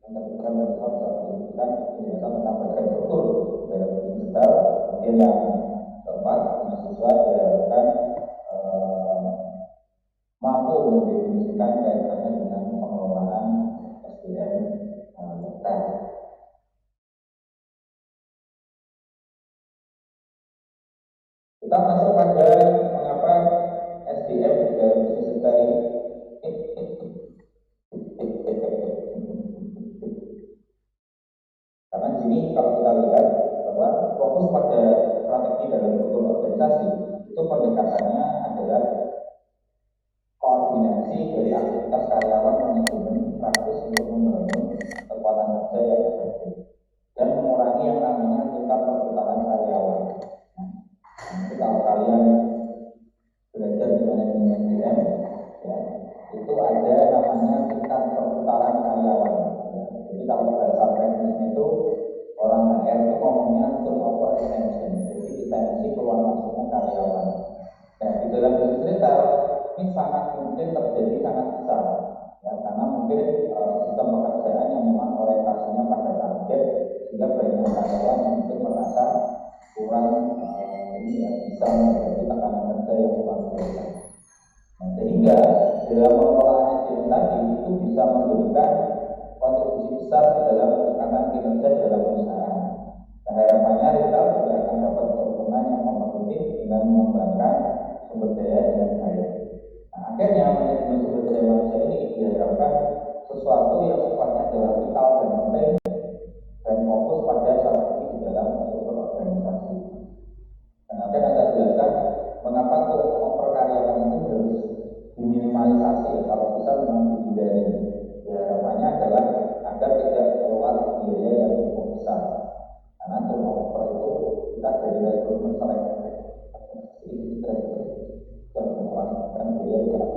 yang ketiga mahasiswa bisa pendidikan penjelasan tentang berbagai struktur dalam digital. Kemudian yang keempat, mahasiswa diharapkan mampu mendefinisikan kaitannya dengan pengelolaan SDM lokal. Kita masuk pada mengapa SDM di dalam bisnis digital ini. Karena di sini kalau kita lihat bahwa fokus pada strategi dalam kultur organisasi itu pendekatannya adalah koordinasi dari aktivitas karyawan manajemen praktis untuk membangun kekuatan kerja yang efektif dan mengurangi yang namanya tingkat perputaran karyawan. Nanti kalau kalian belajar di manajemen SDM, ya, itu ada namanya tingkat perputaran karyawan. Ya. Jadi kalau bahasa teknisnya itu orang HR itu ngomongnya turnover retention, jadi retensi keluar masuknya karyawan. Nah, di dalam bisnis retail ini sangat mungkin terjadi sangat besar, ya, karena mungkin sistem pekerjaan yang memang orientasinya pada target, sehingga banyak karyawan yang mungkin merasa kurang ini ya, bisa menghadapi tekanan kerja yang luar biasa. Nah, sehingga dalam pengelolaan SDM tadi itu bisa memberikan kontribusi besar ke dalam peningkatan kinerja dalam perusahaan. Nah, harapannya retail juga akan dapat keuntungan yang kompetitif dengan mengembangkan sumber daya dengan baik. Nah, akhirnya manajemen sumber daya manusia ini diharapkan sesuatu yang sifatnya adalah vital dan penting dan fokus pada strategi di dalam struktur organisasi. Nah, nanti akan saya jelaskan mengapa keuntungan perkaryawan itu harus diminimalisasi ya, kalau bisa memang dihindari. Ya, harapannya adalah agar tidak keluar biaya yang cukup besar. Karena turnover itu kita dari rekrutmen seleksi dan mengeluarkan biaya yang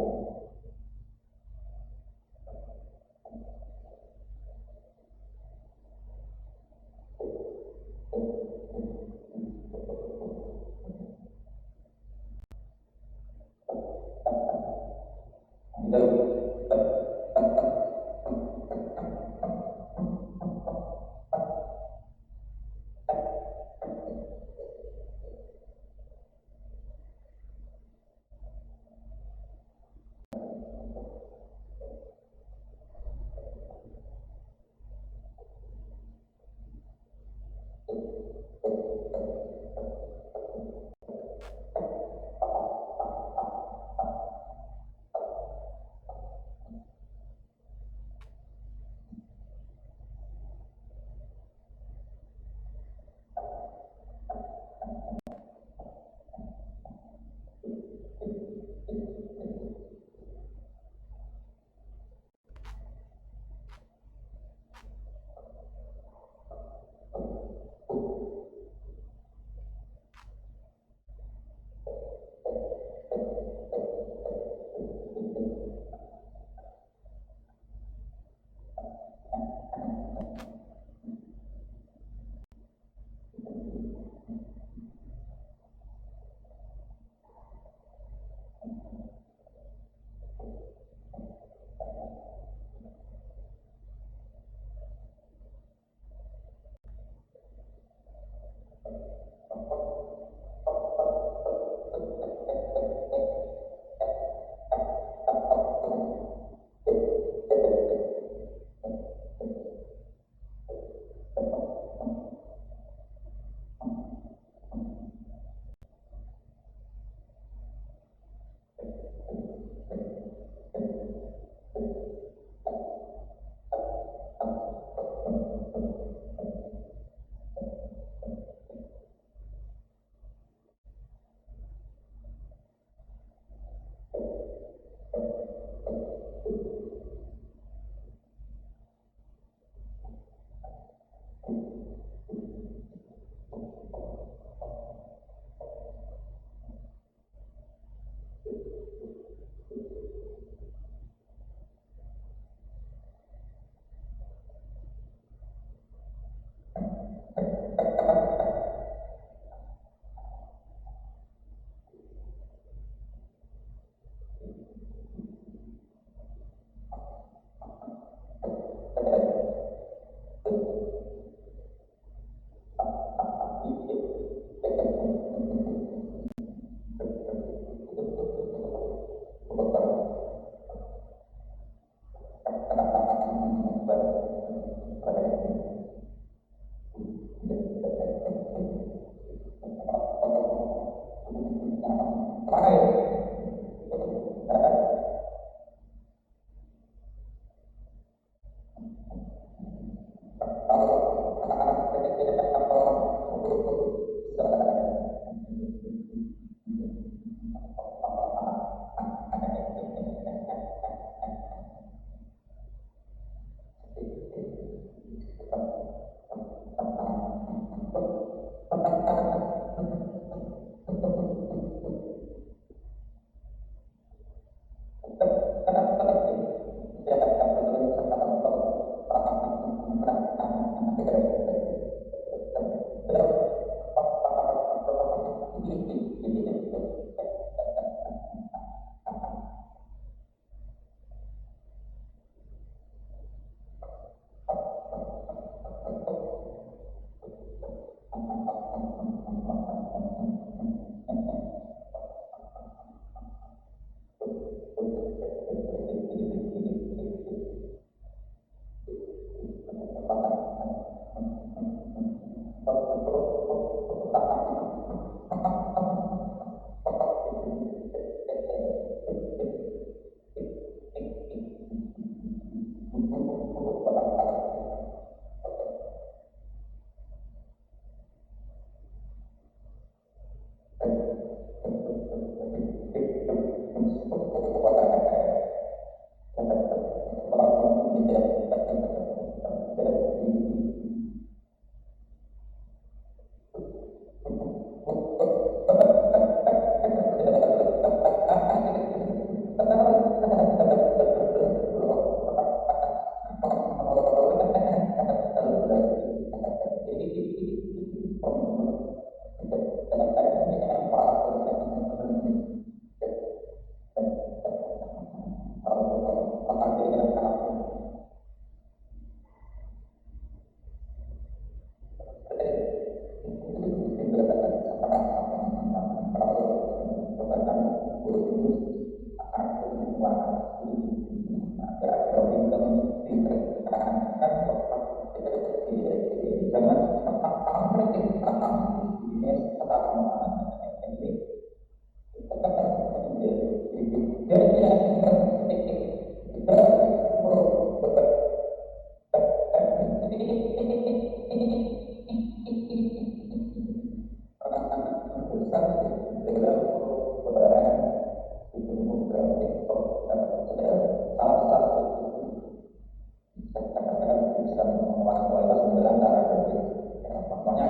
kualitas pembelaan cara kerja. Ya, contohnya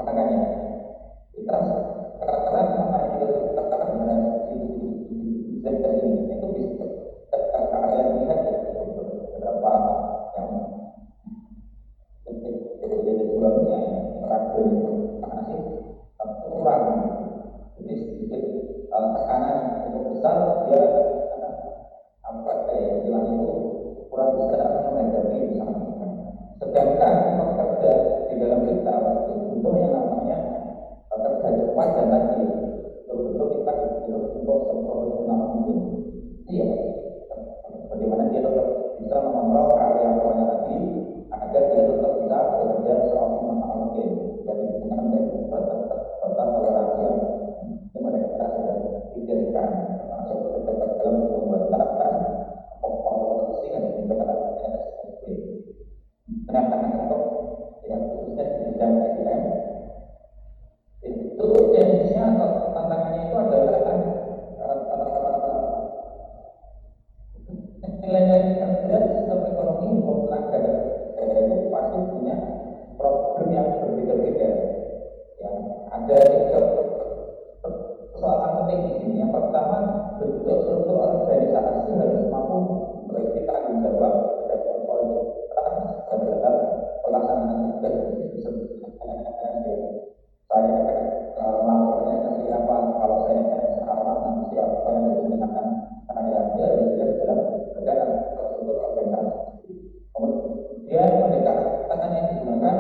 katakannya kita sekarang apa yang kita katakan dengan Z ini itu bisa kalian lihat beberapa yang jadi sebabnya ragu itu masih kurang, jadi sedikit tekanan cukup besar dia apa kayak istilah itu kurang besar menghadapi misalnya. Sedangkan pekerja di dalam kita itu butuh yang namanya kerja cepat dan tadi betul-betul kita untuk seprofesional mungkin. Iya, bagaimana dia tetap bisa mengontrol karyawannya tadi agar dia tetap bisa bekerja seoptimal mungkin. Jadi dengan batas toleransi yang mereka sudah pikirkan, termasuk bekerja dalam pembuatan komposisi dan juga SOP. Penanganan untuk yang khususnya di bidang SDM itu jenisnya atau tantangannya itu adalah nilai-nilai kerja sistem ekonomi maupun tenaga itu pasti punya problem yang berbeda-beda. Ya, ada tiga persoalan penting di sini. Yang pertama, bentuk struktur organisasi harus mampu memiliki tanggung jawab dan kualitas dalam pelaksanaan tugas. Saya melaporkannya ke siapa, kalau saya salah nanti siapa yang menggunakan saya harus dalam negara struktur organisasi. Kemudian pendekatan yang digunakan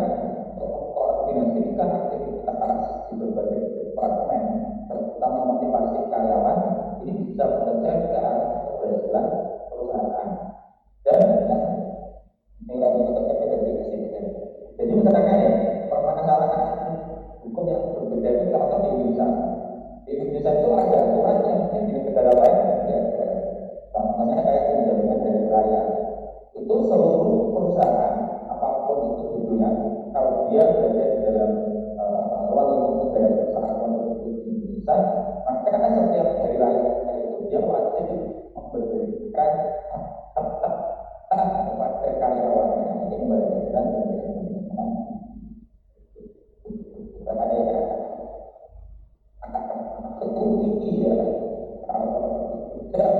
untuk mengkoordinasikan aktivitas di berbagai departemen serta memotivasi karyawan ini bisa bekerja ke arah keberhasilan perusahaan dan nilai-nilai terkait dari kesehatan. Jadi misalkan ya permasalahan hukum yang berbeda itu kalau di Indonesia. Di Indonesia itu ada aturan yang mungkin di negara lain tidak ada. Contohnya kayak penjaminan dari raya. Itu seluruh perusahaan apapun itu judulnya, kalau dia berada di dalam ruang lingkup negara kesatuan Republik Indonesia, maka setiap hari raya itu dia wajib memberikan kepada karyawannya yang memberikan pendidikan. Makanya ya, itu tinggi ya. Kalau tidak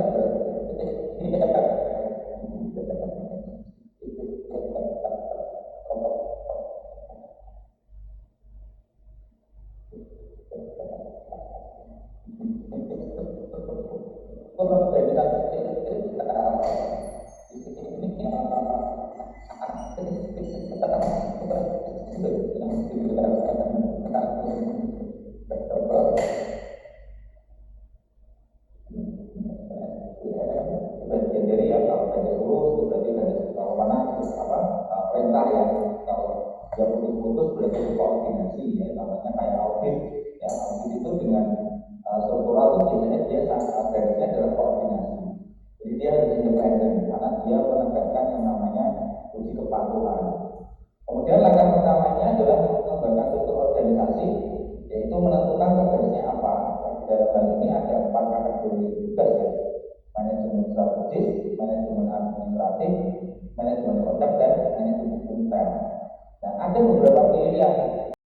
jadi ya kalau dari lurus berarti dari kalau mana perintah ya, kalau yang putus-putus berarti koordinasi ya, namanya kayak audit ya. Audit itu dengan struktural itu biasanya dia sangat garisnya adalah koordinasi. Jadi dia harus independen karena dia menegakkan yang namanya uji kepatuhan. Kemudian langkah pertamanya adalah mengembangkan struktur organisasi, yaitu menentukan tugasnya apa. Dalam hal ini ada 4 kategori tugas ya: manajemen strategis, manajemen administratif, manajemen produk, dan manajemen intern. Nah, ada beberapa pilihan